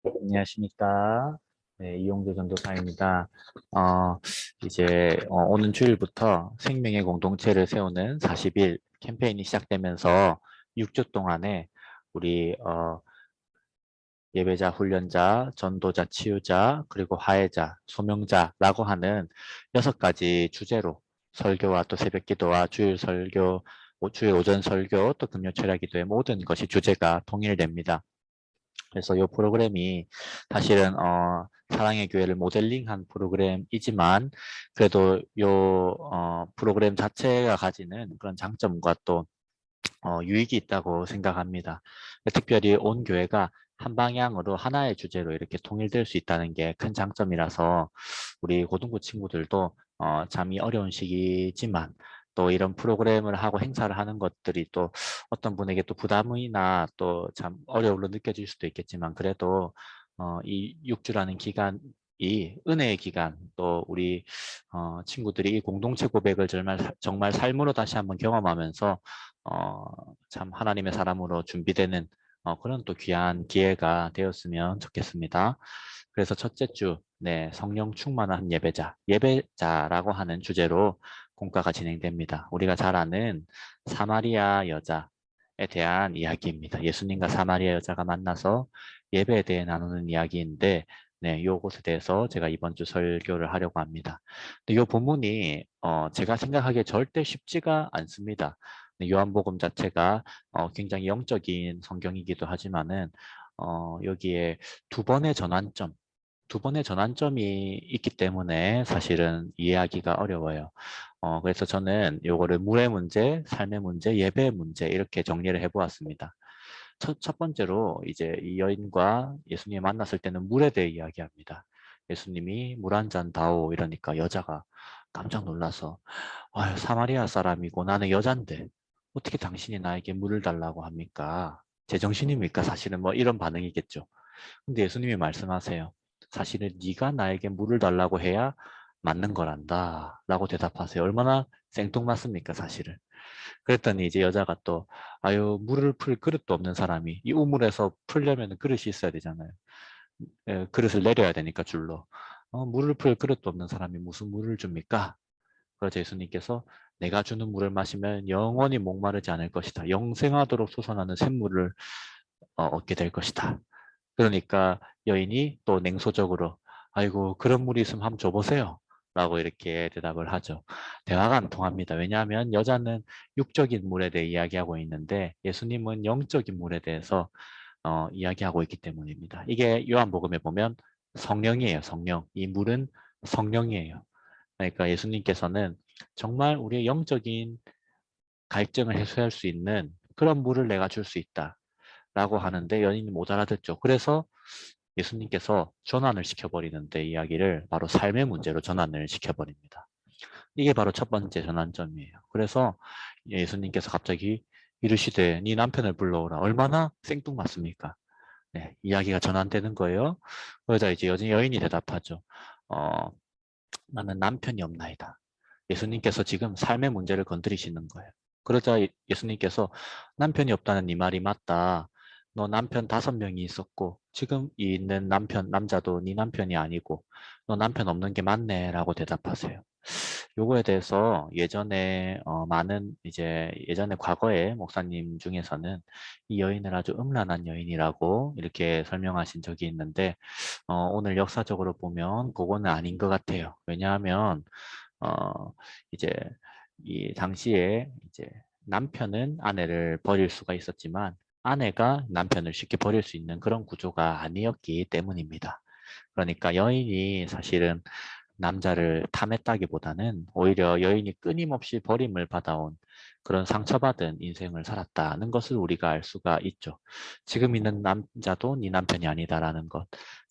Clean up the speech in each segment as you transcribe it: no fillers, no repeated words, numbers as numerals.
안녕하십니까. 네, 이용조 전도사입니다. 어, 오는 주일부터 생명의 공동체를 세우는 40일 캠페인이 시작되면서 6주 동안에 우리 예배자, 훈련자, 전도자, 치유자, 그리고 화해자, 소명자라고 하는 6가지 주제로 설교와 또 새벽 기도와 주일 설교, 주일 오전 설교, 또 금요 철야 기도의 모든 것이 주제가 통일됩니다. 그래서 이 프로그램이 사실은 사랑의 교회를 모델링한 프로그램이지만 그래도 이 프로그램 자체가 가지는 그런 장점과 또 유익이 있다고 생각합니다. 특별히 온 교회가 한 방향으로 하나의 주제로 이렇게 통일될 수 있다는 게 큰 장점이라서 우리 고등부 친구들도 잠이 어려운 시기지만 또 이런 프로그램을 하고 행사를 하는 것들이 또 어떤 분에게 또 부담이나 또 참 어려움으로 느껴질 수도 있겠지만 그래도 이 6주라는 기간이 은혜의 기간 또 우리 친구들이 이 공동체 고백을 정말 삶으로 다시 한번 경험하면서 참 하나님의 사람으로 준비되는 그런 또 귀한 기회가 되었으면 좋겠습니다. 그래서 첫째 주, 네, 성령 충만한 예배자, 예배자라고 하는 주제로 공과가 진행됩니다. 우리가 잘 아는 사마리아 여자에 대한 이야기입니다. 예수님과 사마리아 여자가 만나서 예배에 대해 나누는 이야기인데, 네, 요것에 대해서 제가 이번 주 설교를 하려고 합니다. 근데 요 본문이 제가 생각하기에 절대 쉽지가 않습니다. 요한복음 자체가 굉장히 영적인 성경이기도 하지만은 여기에 두 번의 전환점, 두 번의 전환점이 있기 때문에 사실은 이해하기가 어려워요. 그래서 저는 요거를 물의 문제, 삶의 문제, 예배의 문제 이렇게 정리를 해보았습니다. 첫 번째로 이제 이 여인과 예수님이 만났을 때는 물에 대해 이야기합니다. 예수님이 물 한 잔 다오 이러니까 여자가 깜짝 놀라서 아유, 사마리아 사람이고 나는 여잔데 어떻게 당신이 나에게 물을 달라고 합니까? 제정신입니까? 사실은 뭐 이런 반응이겠죠. 근데 예수님이 말씀하세요. 사실은 네가 나에게 물을 달라고 해야 맞는 거란다 라고 대답하세요. 얼마나 생뚱맞습니까? 사실은. 그랬더니 이제 여자가 또 아유 물을 풀 그릇도 없는 사람이 이 우물에서 풀려면 그릇이 있어야 되잖아요. 그릇을 내려야 되니까 줄로. 물을 풀 그릇도 없는 사람이 무슨 물을 줍니까? 그래서 예수님께서 내가 주는 물을 마시면 영원히 목마르지 않을 것이다. 영생하도록 솟아나는 샘물을 얻게 될 것이다. 그러니까 여인이 또 냉소적으로 아이고 그런 물이 있으면 한번 줘보세요. 라고 이렇게 대답을 하죠. 대화가 안 통합니다. 왜냐하면 여자는 육적인 물에 대해 이야기하고 있는데 예수님은 영적인 물에 대해서 이야기하고 있기 때문입니다. 이게 요한복음에 보면 성령이에요. 성령. 이 물은 성령이에요. 그러니까 예수님께서는 정말 우리의 영적인 갈증을 해소할 수 있는 그런 물을 내가 줄 수 있다. 라고 하는데 연인이 못 알아듣죠. 그래서 예수님께서 전환을 시켜버리는데 이야기를 바로 삶의 문제로 전환을 시켜버립니다. 이게 바로 첫 번째 전환점이에요. 그래서 예수님께서 갑자기 이르시되 네 남편을 불러오라. 얼마나 생뚱맞습니까? 네, 이야기가 전환되는 거예요. 그러자 이제 여인이 대답하죠. 어, 나는 남편이 없나이다. 예수님께서 지금 삶의 문제를 건드리시는 거예요. 그러자 예수님께서 남편이 없다는 네 말이 맞다. 너 남편 5명이 있었고 지금 있는 남자도 네 남편이 아니고 너 남편 없는 게 맞네 라고 대답하세요. 요거에 대해서 예전에 많은 이제 예전에 과거에 목사님 중에서는 이 여인을 아주 음란한 여인이라고 이렇게 설명하신 적이 있는데 오늘 역사적으로 보면 그거는 아닌 것 같아요. 왜냐하면 이제 이 당시에 이제 남편은 아내를 버릴 수가 있었지만 아내가 남편을 쉽게 버릴 수 있는 그런 구조가 아니었기 때문입니다. 그러니까 여인이 사실은 남자를 탐했다기보다는 오히려 여인이 끊임없이 버림을 받아온 그런 상처받은 인생을 살았다는 것을 우리가 알 수가 있죠. 지금 있는 남자도 네 남편이 아니다라는 것.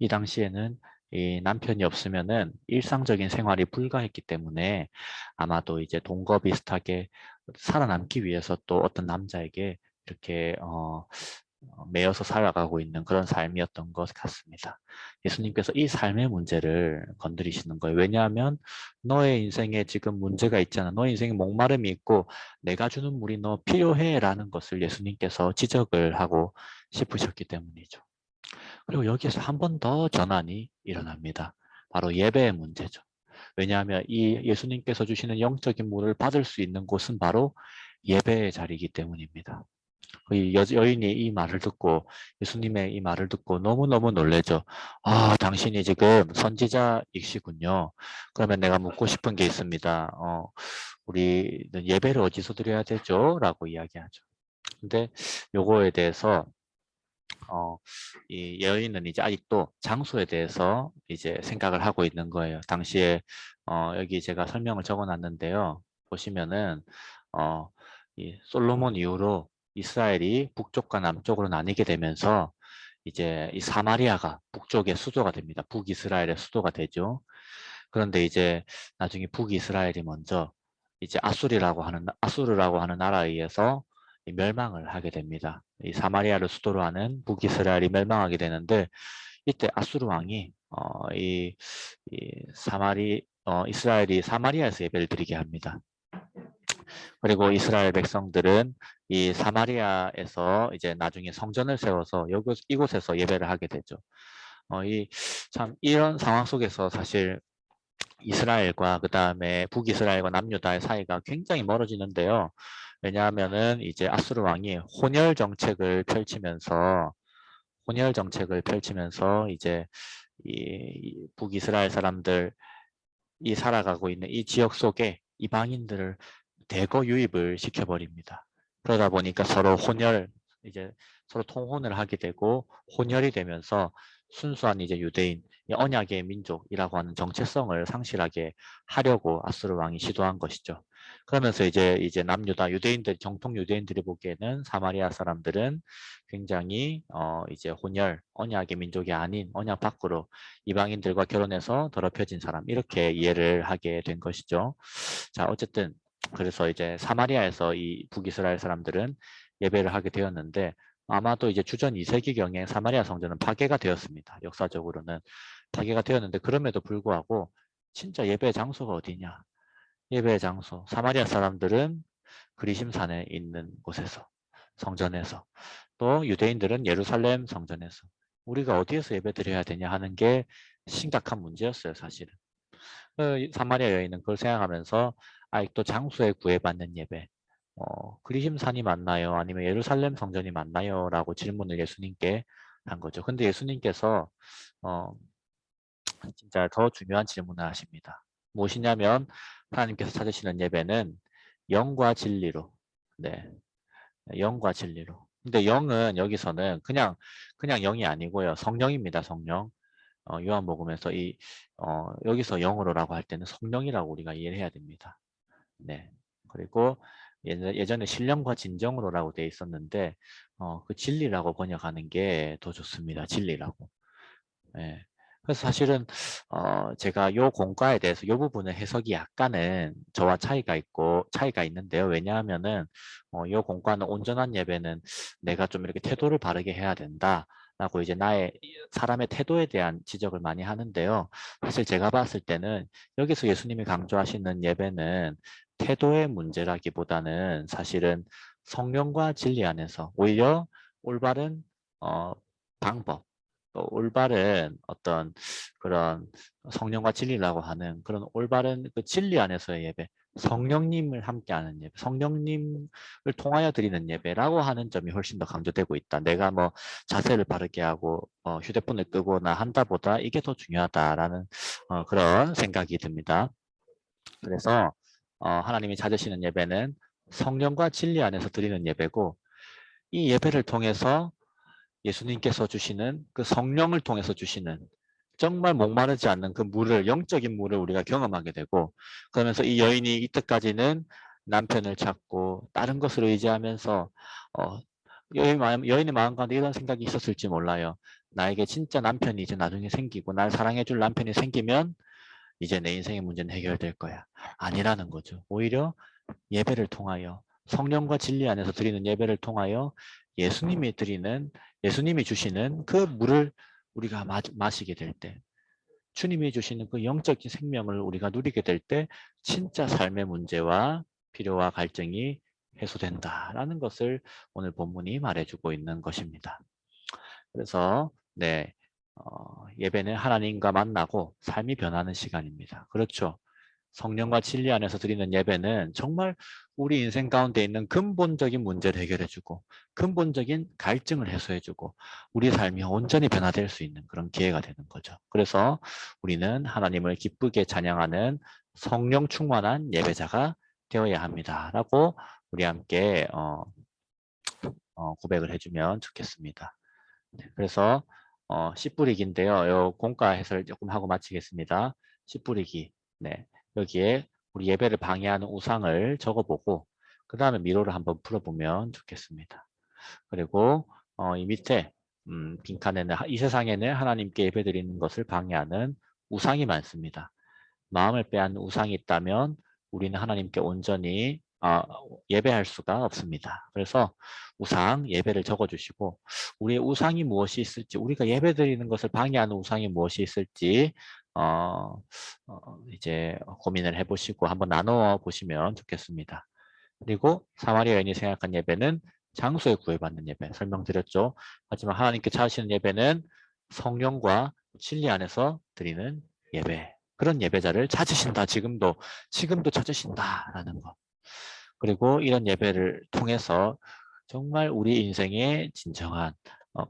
이 당시에는 이 남편이 없으면은 일상적인 생활이 불가했기 때문에 아마도 이제 동거 비슷하게 살아남기 위해서 또 어떤 남자에게 이렇게 매여서 살아가고 있는 그런 삶이었던 것 같습니다. 예수님께서 이 삶의 문제를 건드리시는 거예요. 왜냐하면 너의 인생에 지금 문제가 있잖아. 너의 인생에 목마름이 있고 내가 주는 물이 너 필요해 라는 것을 예수님께서 지적을 하고 싶으셨기 때문이죠. 그리고 여기에서 한 번 더 전환이 일어납니다. 바로 예배의 문제죠. 왜냐하면 이 예수님께서 주시는 영적인 물을 받을 수 있는 곳은 바로 예배의 자리이기 때문입니다. 이 여인이 이 말을 듣고 예수님의 이 말을 듣고 너무너무 놀래죠. 아, 당신이 지금 선지자이시군요. 그러면 내가 묻고 싶은 게 있습니다. 우리는 예배를 어디서 드려야 되죠? 라고 이야기하죠. 근데 요거에 대해서 이 여인은 이제 아직도 장소에 대해서 이제 생각을 하고 있는 거예요. 당시에 여기 제가 설명을 적어놨는데요. 보시면은 이 솔로몬 이후로 이스라엘이 북쪽과 남쪽으로 나뉘게 되면서 이제 이 사마리아가 북쪽의 수도가 됩니다. 북이스라엘의 수도가 되죠. 그런데 이제 나중에 북이스라엘이 먼저 이제 아수르라고 하는 나라에 의해서 멸망을 하게 됩니다. 이 사마리아를 수도로 하는 북이스라엘이 멸망하게 되는데 이때 아수르 왕이 이스라엘이 사마리아에서 예배를 드리게 합니다. 그리고 이스라엘 백성들은 이 사마리아에서 이제 나중에 성전을 세워서 이곳에서 예배를 하게 되죠. 이런 상황 속에서 사실 이스라엘과 그 다음에 북이스라엘과 남유다의 사이가 굉장히 멀어지는데요. 왜냐하면은 이제 아수르 왕이 혼혈 정책을 펼치면서 이제 이 북이스라엘 사람들 이 살아가고 있는 이 지역 속에 이방인들을 대거 유입을 시켜버립니다. 그러다 보니까 이제 서로 통혼을 하게 되고 혼혈이 되면서 순수한 이제 유대인, 언약의 민족이라고 하는 정체성을 상실하게 하려고 아수르 왕이 시도한 것이죠. 그러면서 이제 남유다 정통 유대인들이 보기에는 사마리아 사람들은 굉장히 이제 언약의 민족이 아닌 언약 밖으로 이방인들과 결혼해서 더럽혀진 사람 이렇게 이해를 하게 된 것이죠. 자, 어쨌든 그래서 이제 사마리아에서 이 북이스라엘 사람들은 예배를 하게 되었는데 아마도 이제 주전 2세기경에 사마리아 성전은 파괴가 되었습니다. 역사적으로는 파괴가 되었는데 그럼에도 불구하고 진짜 예배 장소가 어디냐? 예배 장소. 사마리아 사람들은 그리심산에 있는 곳에서 성전에서 또 유대인들은 예루살렘 성전에서 우리가 어디에서 예배드려야 되냐 하는 게 심각한 문제였어요, 사실은. 사마리아 여인은 그걸 생각하면서 아직도 장소에 구애받는 예배, 그리심산이 맞나요? 아니면 예루살렘 성전이 맞나요? 라고 질문을 예수님께 한 거죠. 근데 예수님께서 어, 진짜 더 중요한 질문을 하십니다. 무엇이냐면 하나님께서 찾으시는 예배는 영과 진리로, 네, 영과 진리로. 근데 영은 여기서는 그냥 영이 아니고요. 성령입니다. 성령. 요한복음에서 여기서 영으로라고 할 때는 성령이라고 우리가 이해를 해야 됩니다. 네. 그리고 예전에 신령과 진정으로라고 되어 있었는데 그 진리라고 번역하는 게 더 좋습니다. 진리라고. 예. 그래서 사실은 제가 요 공과에 대해서 요 부분의 해석이 약간은 저와 차이가 있는데요. 왜냐하면은 요 공과는 온전한 예배는 내가 좀 이렇게 태도를 바르게 해야 된다. 라고 이제 사람의 태도에 대한 지적을 많이 하는데요. 사실 제가 봤을 때는 여기서 예수님이 강조하시는 예배는 태도의 문제라기보다는 사실은 성령과 진리 안에서 오히려 올바른 방법, 또 올바른 어떤 그런 성령과 진리라고 하는 그런 올바른 그 진리 안에서의 예배, 성령님을 함께하는 예배, 성령님을 통하여 드리는 예배라고 하는 점이 훨씬 더 강조되고 있다. 내가 뭐 자세를 바르게 하고 휴대폰을 끄거나 한다보다 이게 더 중요하다라는 그런 생각이 듭니다. 그래서 하나님이 찾으시는 예배는 성령과 진리 안에서 드리는 예배고 이 예배를 통해서 예수님께서 주시는 그 성령을 통해서 주시는 정말 목마르지 않는 그 영적인 물을 우리가 경험하게 되고 그러면서 이 여인이 이때까지는 남편을 찾고 다른 것을 의지하면서 어, 여인의 마음 가운데 이런 생각이 있었을지 몰라요. 나에게 진짜 남편이 이제 나중에 생기고 날 사랑해줄 남편이 생기면 이제 내 인생의 문제는 해결될 거야. 아니라는 거죠. 오히려 예배를 통하여 성령과 진리 안에서 드리는 예배를 통하여 예수님이 주시는 그 물을 우리가 마시게 될 때, 주님이 주시는 그 영적인 생명을 우리가 누리게 될 때 진짜 삶의 문제와 필요와 갈증이 해소된다라는 것을 오늘 본문이 말해주고 있는 것입니다. 그래서 네, 예배는 하나님과 만나고 삶이 변하는 시간입니다. 그렇죠. 성령과 진리 안에서 드리는 예배는 정말 우리 인생 가운데 있는 근본적인 문제를 해결해주고 근본적인 갈증을 해소해주고 우리 삶이 온전히 변화될 수 있는 그런 기회가 되는 거죠. 그래서 우리는 하나님을 기쁘게 찬양하는 성령 충만한 예배자가 되어야 합니다라고 우리 함께 고백을 해주면 좋겠습니다. 네, 그래서 씨 뿌리기인데요. 요 공과 해설 조금 하고 마치겠습니다. 씨 뿌리기. 네, 여기에 우리 예배를 방해하는 우상을 적어보고 그 다음에 미로를 한번 풀어보면 좋겠습니다. 그리고 이 밑에 빈칸에는 이 세상에는 하나님께 예배드리는 것을 방해하는 우상이 많습니다. 마음을 빼앗는 우상이 있다면 우리는 하나님께 온전히 예배할 수가 없습니다. 그래서 우상 예배를 적어주시고 우리의 우상이 무엇이 있을지 우리가 예배드리는 것을 방해하는 우상이 무엇이 있을지 이제 고민을 해보시고 한번 나누어 보시면 좋겠습니다. 그리고 사마리아 여인이 생각한 예배는 장소에 구애받는 예배 설명드렸죠. 하지만 하나님께 찾으시는 예배는 성령과 진리 안에서 드리는 예배. 그런 예배자를 찾으신다. 지금도 찾으신다라는 것. 그리고 이런 예배를 통해서 정말 우리 인생의 진정한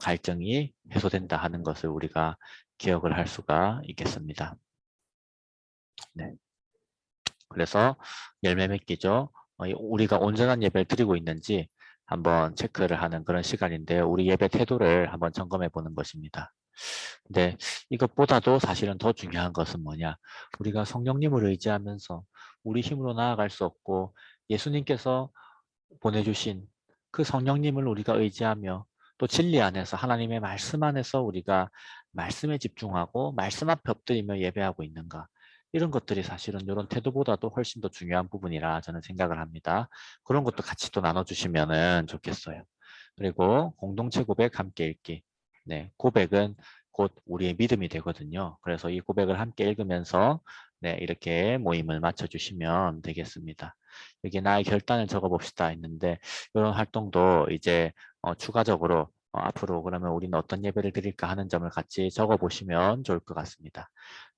갈증이 해소된다 하는 것을 우리가 기억을 할 수가 있겠습니다. 네. 그래서 열매 맺기죠. 우리가 온전한 예배를 드리고 있는지 한번 체크를 하는 그런 시간인데요. 우리 예배 태도를 한번 점검해 보는 것입니다. 근데 이것보다도 사실은 더 중요한 것은 뭐냐? 우리가 성령님을 의지하면서 우리 힘으로 나아갈 수 없고 예수님께서 보내주신 그 성령님을 우리가 의지하며 또 진리 안에서 하나님의 말씀 안에서 우리가 말씀에 집중하고 말씀 앞에 엎드리며 예배하고 있는가? 이런 것들이 사실은 이런 태도보다도 훨씬 더 중요한 부분이라 저는 생각을 합니다. 그런 것도 같이 또 나눠주시면 좋겠어요. 그리고 공동체 고백 함께 읽기. 네, 고백은 곧 우리의 믿음이 되거든요. 그래서 이 고백을 함께 읽으면서 네, 이렇게 모임을 마쳐주시면 되겠습니다. 여기 나의 결단을 적어봅시다 했는데 이런 활동도 이제 추가적으로 앞으로 그러면 우리는 어떤 예배를 드릴까 하는 점을 같이 적어보시면 좋을 것 같습니다.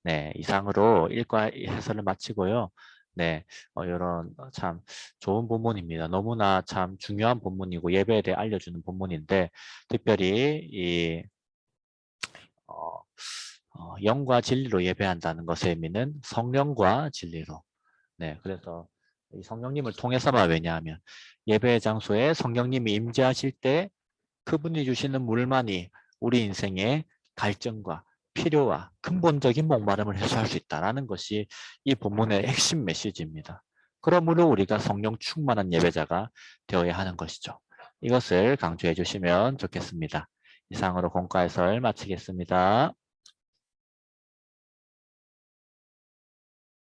네, 이상으로 일과 해설을 마치고요. 네, 이런 참 좋은 본문입니다. 너무나 참 중요한 본문이고 예배에 대해 알려주는 본문인데 특별히 이 영과 진리로 예배한다는 것의 의미는 성령과 진리로. 네, 그래서 이 성령님을 통해서만 왜냐하면 예배 장소에 성령님이 임재하실 때 그분이 주시는 물만이 우리 인생의 갈증과 필요와 근본적인 목마름을 해소할 수 있다는 것이 이 본문의 핵심 메시지입니다. 그러므로 우리가 성령 충만한 예배자가 되어야 하는 것이죠. 이것을 강조해 주시면 좋겠습니다. 이상으로 공과 해설 마치겠습니다.